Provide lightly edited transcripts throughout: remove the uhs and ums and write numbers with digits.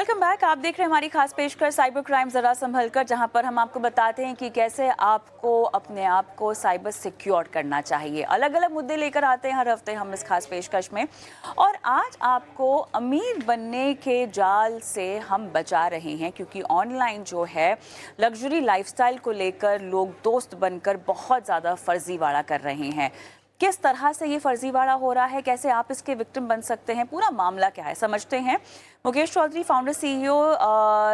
Welcome back. आप देख रहे हैं हमारी खास पेशकश साइबर क्राइम जरा संभल कर, जहां पर हम आपको बताते हैं कि कैसे आपको अपने आप को साइबर सिक्योर करना चाहिए। अलग अलग मुद्दे लेकर आते हैं हर हफ्ते हम इस खास पेशकश में, और आज आपको अमीर बनने के जाल से हम बचा रहे हैं, क्योंकि ऑनलाइन जो है लग्जरी लाइफस्टाइल को लेकर लोग दोस्त बनकर बहुत ज़्यादा फर्जीवाड़ा कर रहे हैं। किस तरह से ये फर्जीवाड़ा हो रहा है, कैसे आप इसके विक्टिम बन सकते हैं, पूरा मामला क्या है, समझते हैं। Mukesh Chaudhary, founder CEO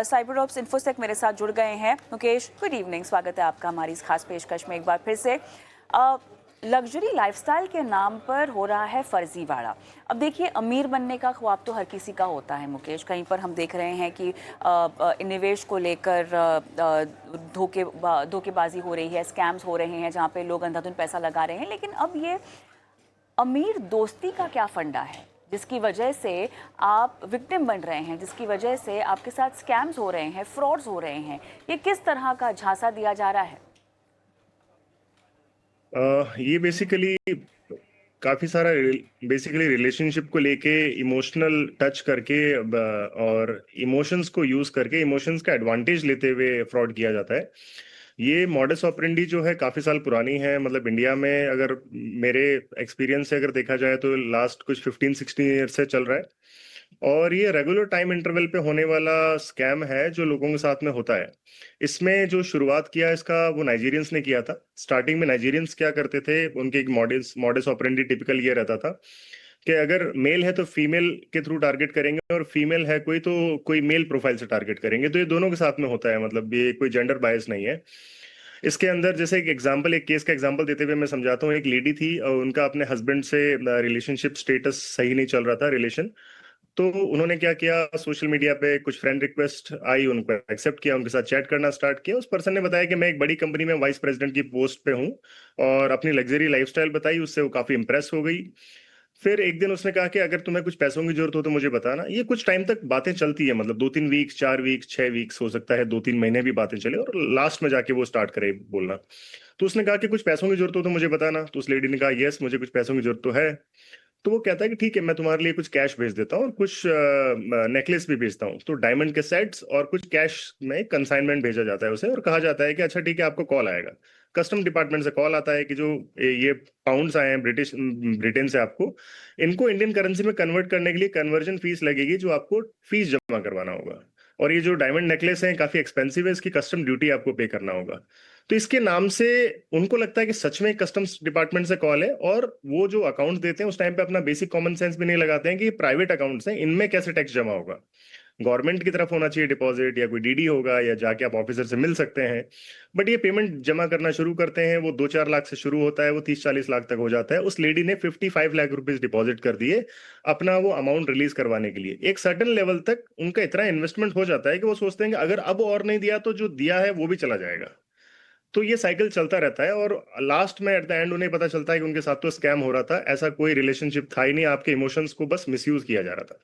Cyber Ops Infosec, मेरे साथ जुड़ गए हैं। मुकेश, गुड इवनिंग, स्वागत है आपका हमारी इस खास पेशकश में एक बार फिर से। लग्जरी लाइफस्टाइल के नाम पर हो रहा है फर्जीवाड़ा। अब देखिए, अमीर बनने का ख्वाब तो हर किसी का होता है मुकेश। कहीं पर हम देख रहे हैं कि निवेश को लेकर धोखेबाजी हो रही है, स्कैम्स हो रहे हैं, जहाँ पे लोग अंधाधुंध पैसा लगा रहे हैं। लेकिन अब ये अमीर दोस्ती का क्या फंडा है जिसकी वजह से आप विक्टिम बन रहे हैं, जिसकी वजह से आपके साथ स्कैम्स हो रहे हैं, फ्रॉड्स हो रहे हैं? ये किस तरह का झांसा दिया जा रहा है? ये बेसिकली काफी सारा बेसिकली रिलेशनशिप को लेके इमोशनल टच करके और इमोशंस को यूज करके इमोशंस का एडवांटेज लेते हुए फ्रॉड किया जाता है। ये मॉडस ऑपरेंडी जो है काफी साल पुरानी है। मतलब इंडिया में अगर मेरे एक्सपीरियंस से अगर देखा जाए तो लास्ट कुछ 15-16 ईयर से चल रहा है, और ये रेगुलर टाइम इंटरवल पे होने वाला स्कैम है जो लोगों के साथ में होता है। इसमें जो शुरुआत किया इसका वो नाइजीरियंस ने किया था। स्टार्टिंग में नाइजीरियंस क्या करते थे, उनके एक मॉडस ऑपरेंडी टिपिकल ये रहता था कि अगर मेल है तो फीमेल के थ्रू टारगेट करेंगे, और फीमेल है कोई तो कोई मेल प्रोफाइल से टारगेट करेंगे। तो ये दोनों के साथ में होता है, मतलब ये कोई जेंडर बायस नहीं है। इसके अंदर जैसे एक केस का एग्जांपल देते हुए मैं समझाता हूँ। एक लेडी थी और उनका अपने हस्बैंड से रिलेशनशिप स्टेटस सही नहीं चल रहा था, रिलेशन। तो उन्होंने क्या किया, सोशल मीडिया पे कुछ फ्रेंड रिक्वेस्ट आई, उनको एक्सेप्ट किया, उनके साथ चैट करना स्टार्ट किया। उस पर्सन ने बताया कि मैं एक बड़ी कंपनी में वाइस प्रेसिडेंट की पोस्ट पे हूँ, और अपनी लग्जरी लाइफस्टाइल बताई। उससे वो काफी इंप्रेस हो गई। फिर एक दिन उसने कहा कि अगर तुम्हें कुछ पैसों की जरूरत हो तो मुझे बताना। ये कुछ टाइम तक बातें चलती है, मतलब 2-3 वीक, 4 वीक, 6 वीक्स, हो सकता है 2-3 महीने भी बातें चले, और लास्ट में जाके वो स्टार्ट करे बोलना। तो उसने कहा कि कुछ पैसों की जरूरत हो तो मुझे बताना। तो उस लेडी ने कहा यस, मुझे कुछ पैसों की जरूरत तो है। तो वो कहता है कि ठीक है, मैं तुम्हारे लिए कुछ कैश भेज देता हूँ और कुछ नेकलेस भी भेजता हूँ। तो डायमंड के सेट्स और कुछ कैश में कंसाइनमेंट भेजा जाता है उसे, और कहा जाता है कि अच्छा ठीक है, आपको कॉल आएगा। कस्टम डिपार्टमेंट से कॉल आता है कि जो ये पाउंड्स आए हैं ब्रिटेन से, आपको इनको इंडियन करेंसी में कन्वर्ट करने के लिए कन्वर्जन फीस लगेगी, जो आपको फीस जमा करवाना होगा। और ये जो डायमंड नेकलेस है काफी एक्सपेंसिव है, इसकी कस्टम ड्यूटी आपको पे करना होगा। तो इसके नाम से उनको लगता है कि सच में कस्टम्स डिपार्टमेंट से कॉल है, और वो जो अकाउंट देते हैं उस टाइम पे अपना बेसिक कॉमन सेंस भी नहीं लगाते हैं कि ये प्राइवेट अकाउंट्स हैं, इनमें कैसे टैक्स जमा होगा। गवर्नमेंट की तरफ होना चाहिए डिपॉजिट, या कोई डीडी होगा, या जाके आप ऑफिसर से मिल सकते हैं। बट ये पेमेंट जमा करना शुरू करते हैं, वो 2-4 लाख से शुरू होता है, वो 30-40 लाख तक हो जाता है। उस लेडी ने 55 लाख रुपीज डिपॉजिट कर दिए अपना वो अमाउंट रिलीज करवाने के लिए। एक सर्टन लेवल तक उनका इतना इन्वेस्टमेंट हो जाता है कि वो सोचते हैं कि अगर अब और नहीं दिया तो जो दिया है वो भी चला जाएगा। तो ये साइकिल चलता रहता है, और लास्ट में एट द एंड उन्हें पता चलता है कि उनके साथ तो स्कैम हो रहा था, ऐसा कोई रिलेशनशिप था ही नहीं, आपके इमोशंस को बस मिसयूज किया जा रहा था।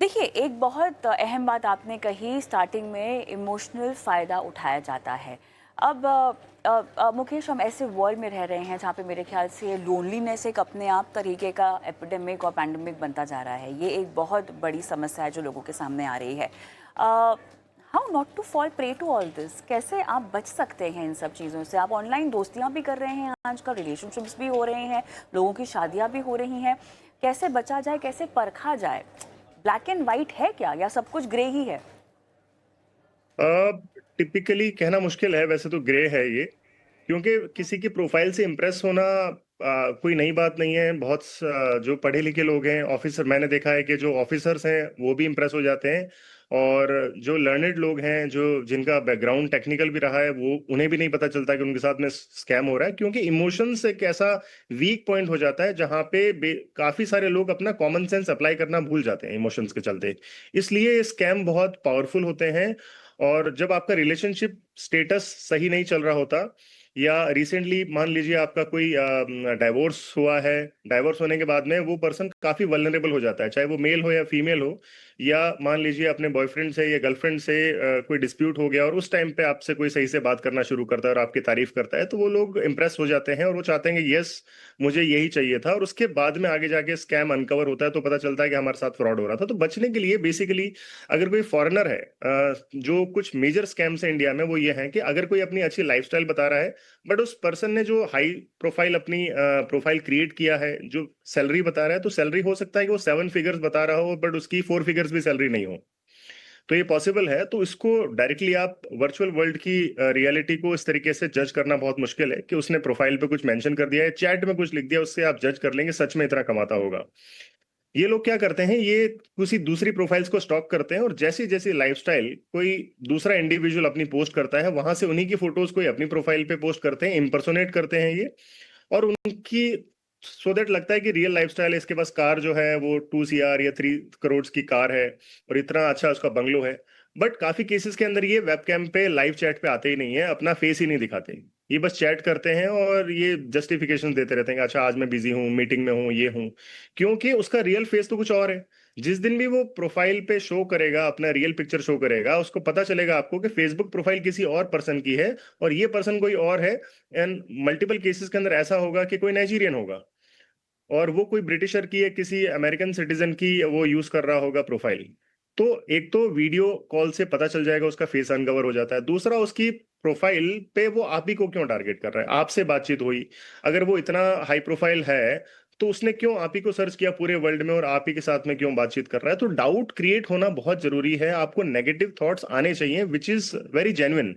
देखिए, एक बहुत अहम बात आपने कही, स्टार्टिंग में इमोशनल फ़ायदा उठाया जाता है। अब मुकेश, हम ऐसे वर्ल्ड में रह रहे हैं जहाँ पे मेरे ख्याल से लोनलीनेस एक अपने आप तरीके का एपिडेमिक और पैंडेमिक बनता जा रहा है। ये एक बहुत बड़ी समस्या है जो लोगों के सामने आ रही है। How not to fall prey to all this? कैसे आप बच सकते हैं इन सब चीज़ों से? आप ऑनलाइन दोस्तियाँ भी कर रहे हैं आजकल, रिलेशनशिप्स भी हो रहे हैं, लोगों की शादियाँ भी हो रही हैं। कैसे बचा जाए, कैसे परखा जाए? ब्लैक एंड वाइट है क्या, या सब कुछ ग्रे ही है? टिपिकली कहना मुश्किल है, वैसे तो ग्रे है ये। क्योंकि किसी की प्रोफाइल से इम्प्रेस होना कोई नई बात नहीं है। जो पढ़े लिखे लोग हैं, ऑफिसर, मैंने देखा है कि जो ऑफिसर्स हैं वो भी इम्प्रेस हो जाते हैं, और जो लर्नेड लोग हैं, जो जिनका बैकग्राउंड टेक्निकल भी रहा है, वो उन्हें भी नहीं पता चलता कि उनके साथ में स्कैम हो रहा है। क्योंकि इमोशंस एक ऐसा वीक पॉइंट हो जाता है जहां पे काफी सारे लोग अपना कॉमन सेंस अप्लाई करना भूल जाते हैं इमोशंस के चलते। इसलिए स्कैम बहुत पावरफुल होते हैं। और जब आपका रिलेशनशिप स्टेटस सही नहीं चल रहा होता, या रिसेंटली मान लीजिए आपका कोई डाइवोर्स हुआ है, डाइवोर्स होने के बाद में वो पर्सन काफी वल्नरेबल हो जाता है, चाहे वो मेल हो या फीमेल हो। या मान लीजिए अपने बॉयफ्रेंड से या गर्लफ्रेंड से कोई डिस्प्यूट हो गया और उस टाइम पे आपसे कोई सही से बात करना शुरू करता है और आपकी तारीफ करता है, तो वो लोग इंप्रेस हो जाते हैं और वो चाहते हैं कि यस, मुझे यही चाहिए था। और उसके बाद में आगे जाके स्कैम अनकवर होता है तो पता चलता है कि हमारे साथ फ्रॉड हो रहा था। तो बचने के लिए बेसिकली अगर कोई फॉरेनर है, जो कुछ मेजर स्कैम्स है इंडिया में वो ये हैं कि अगर कोई अपनी अच्छी लाइफस्टाइल बता रहा है, बट उस पर्सन ने जो हाई प्रोफाइल अपनी प्रोफाइल क्रिएट किया है, जो सैलरी बता रहा है, तो सैलरी हो सकता है कि वो 7 फिगर्स बता रहा हो बट उसकी 4 फिगर्स भी सैलरी नहीं हो। तो ये पॉसिबल है। तो इसको डायरेक्टली आप वर्चुअल वर्ल्ड की रियलिटी को इस तरीके से जज करना बहुत मुश्किल है कि उसने प्रोफाइल पे कुछ मेंशन कर दिया है, चैट में कुछ लिख दिया, उससे आप जज कर लेंगे सच में इतना कमाता होगा। ये लोग क्या करते हैं, ये किसी दूसरी प्रोफाइल्स को स्टॉक करते हैं और जैसी जैसी लाइफस्टाइल कोई दूसरा इंडिविजुअल अपनी पोस्ट करता है, वहां से उन्हीं की फोटोज कोई अपनी प्रोफाइल पे पोस्ट करते हैं, इम्पर्सोनेट करते हैं ये। और उनकी सो दैट लगता है कि रियल लाइफस्टाइल है, इसके पास कार जो है वो 2 CR या 3 करोड़ की कार है और इतना अच्छा उसका बंगलो है। बट काफी केसेस के अंदर ये वेबकैम पे लाइव चैट पे आते ही नहीं है, अपना फेस ही नहीं दिखाते, ये बस चैट करते हैं और ये जस्टिफिकेशन देते रहते हैं कि अच्छा आज मैं बिजी हूँ, मीटिंग में हूँ, ये हूँ। क्योंकि उसका रियल फेस तो कुछ और है। जिस दिन भी वो प्रोफाइल पे शो करेगा, अपना रियल पिक्चर शो करेगा, उसको पता चलेगा आपको कि फेसबुक प्रोफाइल किसी और पर्सन की है और ये पर्सन कोई और है। एंड मल्टीपल केसेस के अंदर ऐसा होगा कि कोई नाइजीरियन होगा और वो कोई ब्रिटिशर की या किसी अमेरिकन सिटीजन की वो यूज कर रहा होगा प्रोफाइल। तो एक तो वीडियो कॉल से पता चल जाएगा, उसका फेस अनकवर हो जाता है। दूसरा, उसकी प्रोफाइल पे वो आप ही को क्यों टारगेट कर रहा है, आपसे बातचीत हुई, अगर वो इतना हाई प्रोफाइल है तो उसने क्यों आप ही को सर्च किया पूरे वर्ल्ड में और आप ही के साथ में क्यों बातचीत कर रहा है। तो डाउट क्रिएट होना बहुत जरूरी है, आपको नेगेटिव थॉट्स आने चाहिए विच इज वेरी जेन्युइन,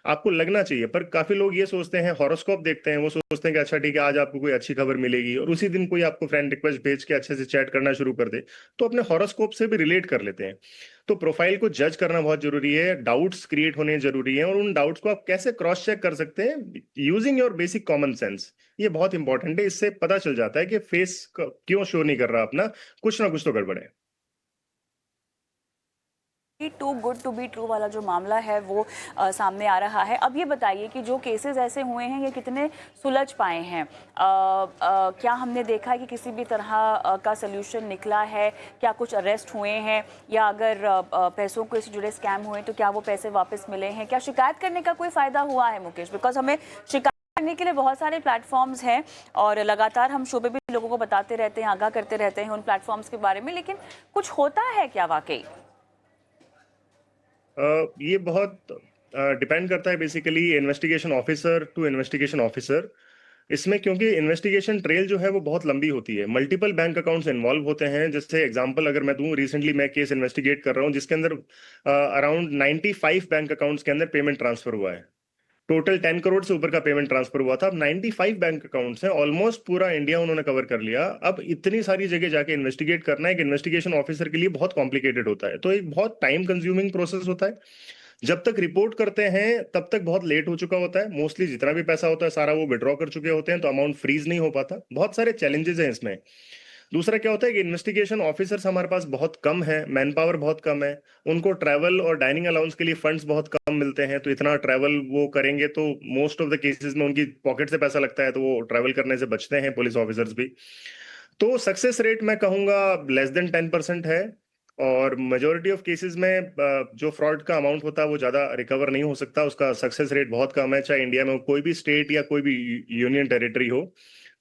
आपको लगना चाहिए। पर काफी लोग ये सोचते हैं, हॉरोस्कोप देखते हैं, वो सोचते हैं कि अच्छा ठीक है आज आपको कोई अच्छी खबर मिलेगी और उसी दिन कोई आपको फ्रेंड रिक्वेस्ट भेज के अच्छे से चैट करना शुरू कर दे, तो अपने हॉरोस्कोप से भी रिलेट कर लेते हैं। तो प्रोफाइल को जज करना बहुत जरूरी है, डाउट्स क्रिएट होने जरूरी है और उन डाउट्स को आप कैसे क्रॉस चेक कर सकते हैं, using your basic common sense, ये बहुत इंपॉर्टेंट है। इससे पता चल जाता है कि फेस क्यों शो नहीं कर रहा अपना, कुछ ना कुछ तो गड़बड़ है। Too good to be true वाला जो मामला है वो सामने आ रहा है। अब ये बताइए कि जो केसेस ऐसे हुए हैं ये कितने सुलझ पाए हैं? क्या हमने देखा है कि किसी भी तरह का सोल्यूशन निकला है? क्या कुछ अरेस्ट हुए हैं या अगर पैसों को इससे जुड़े स्कैम हुए तो क्या वो पैसे वापस मिले हैं? क्या शिकायत करने का कोई फ़ायदा हुआ है मुकेश? बिकॉज हमें शिकायत करने के लिए बहुत सारे प्लेटफॉर्म्स हैं और लगातार हम शो पे भी लोगों को बताते रहते हैं, आगाह करते रहते हैं उन प्लेटफॉर्म्स के बारे में, लेकिन कुछ होता है क्या वाकई? ये बहुत डिपेंड करता है basically investigation officer to investigation officer इसमें, क्योंकि इन्वेस्टिगेशन ट्रेल जो है वो बहुत लंबी होती है, मल्टीपल बैंक अकाउंट्स इन्वॉल्व होते हैं। जैसे एग्जांपल अगर मैं दूं, रिसेंटली मैं केस इन्वेस्टिगेट कर रहा हूं जिसके अंदर अराउंड 95 बैंक अकाउंट्स के अंदर पेमेंट ट्रांसफर हुआ है। टोटल 10 करोड़ से ऊपर का पेमेंट ट्रांसफर हुआ था। अब 95 बैंक अकाउंट्स हैं, ऑलमोस्ट पूरा इंडिया उन्होंने कवर कर लिया। अब इतनी सारी जगह जाके इन्वेस्टिगेट करना एक इन्वेस्टिगेशन ऑफिसर के लिए बहुत कॉम्प्लिकेटेड होता है, तो एक बहुत टाइम कंज्यूमिंग प्रोसेस होता है। जब तक रिपोर्ट करते हैं तब तक बहुत लेट हो चुका होता है, मोस्टली जितना भी पैसा होता है सारा वो विड्रॉ कर चुके होते हैं, तो अमाउंट फ्रीज नहीं हो पाता। बहुत सारे चैलेंजेस हैं इसमें। दूसरा क्या होता है कि इन्वेस्टिगेशन ऑफिसर्स हमारे पास बहुत कम है, मैन पावर बहुत कम है, उनको ट्रैवल और डाइनिंग अलाउंस के लिए फंड्स बहुत कम मिलते हैं, तो इतना ट्रैवल वो करेंगे तो मोस्ट ऑफ द केसेस में उनकी पॉकेट से पैसा लगता है, तो वो ट्रैवल करने से बचते हैं पुलिस ऑफिसर्स भी। तो सक्सेस रेट मैं कहूंगा लेस देन 10% है। और मेजोरिटी ऑफ केसेस में जो फ्रॉड का अमाउंट होता है वो ज्यादा रिकवर नहीं हो सकता, उसका सक्सेस रेट बहुत कम है। चाहे इंडिया में कोई भी स्टेट या कोई भी यूनियन टेरिटरी हो,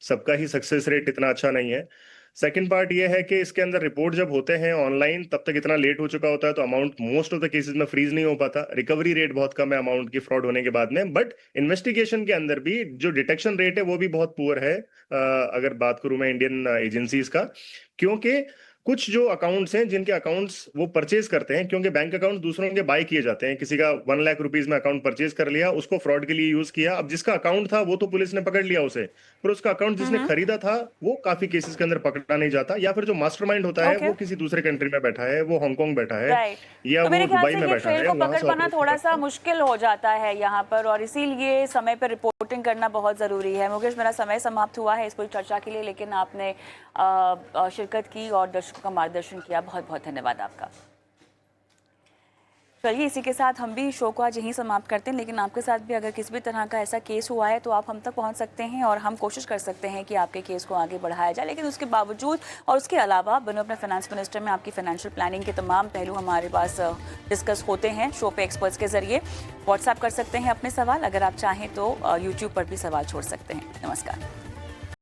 सबका ही सक्सेस रेट इतना अच्छा नहीं है। सेकंड पार्ट ये है कि इसके अंदर रिपोर्ट जब होते हैं ऑनलाइन तब तक इतना लेट हो चुका होता है, तो amount most of the cases में फ्रीज नहीं हो पाता, रिकवरी रेट बहुत कम है अमाउंट की फ्रॉड होने के बाद में। बट इन्वेस्टिगेशन के अंदर भी जो डिटेक्शन रेट है वो भी बहुत पुअर है, अगर बात करूं मैं इंडियन एजेंसीज का। क्योंकि कुछ जो अकाउंट्स हैं जिनके अकाउंट्स वो परचेज करते हैं, क्योंकि बैंक अकाउंट दूसरों के बाय किए जाते हैं, किसी का 1 लाख रुपीज में अकाउंट परचेज कर लिया, उसको फ्रॉड के लिए यूज किया। अब जिसका अकाउंट था वो तो पुलिस ने पकड़ लिया उसे, पर उसका अकाउंट जिसने खरीदा था वो काफी केसेस के अंदर पकड़ा नहीं जाता। या फिर जो मास्टरमाइंड होता है ओके, वो किसी दूसरे कंट्री में बैठा है, वो हांगकांग बैठा है राइट। या तो मेरे वो ख्याल दुबई से में ये बैठा ट्रेल है, को वहां पकड़ से पाना ऑपरेट थोड़ा करता सा है। मुश्किल हो जाता है यहाँ पर और इसीलिए समय पर रिपोर्टिंग करना बहुत ज़रूरी है। मुकेश, मेरा समय समाप्त हुआ है इस पूरी चर्चा के लिए, लेकिन आपने शिरकत की और दर्शकों का मार्गदर्शन किया, बहुत बहुत धन्यवाद आपका। चलिए इसी के साथ हम भी शो को आज यहीं समाप्त करते हैं, लेकिन आपके साथ भी अगर किसी भी तरह का ऐसा केस हुआ है तो आप हम तक पहुंच सकते हैं और हम कोशिश कर सकते हैं कि आपके केस को आगे बढ़ाया जाए। लेकिन उसके बावजूद और उसके अलावा बनो अपने फाइनेंस मिनिस्टर में आपकी फाइनेंशियल प्लानिंग के तमाम पहलू हमारे पास डिस्कस होते हैं शो पे एक्सपर्ट्स के जरिए। व्हाट्सएप कर सकते हैं अपने सवाल, अगर आप चाहें तो यूट्यूब पर भी सवाल छोड़ सकते हैं। नमस्कार।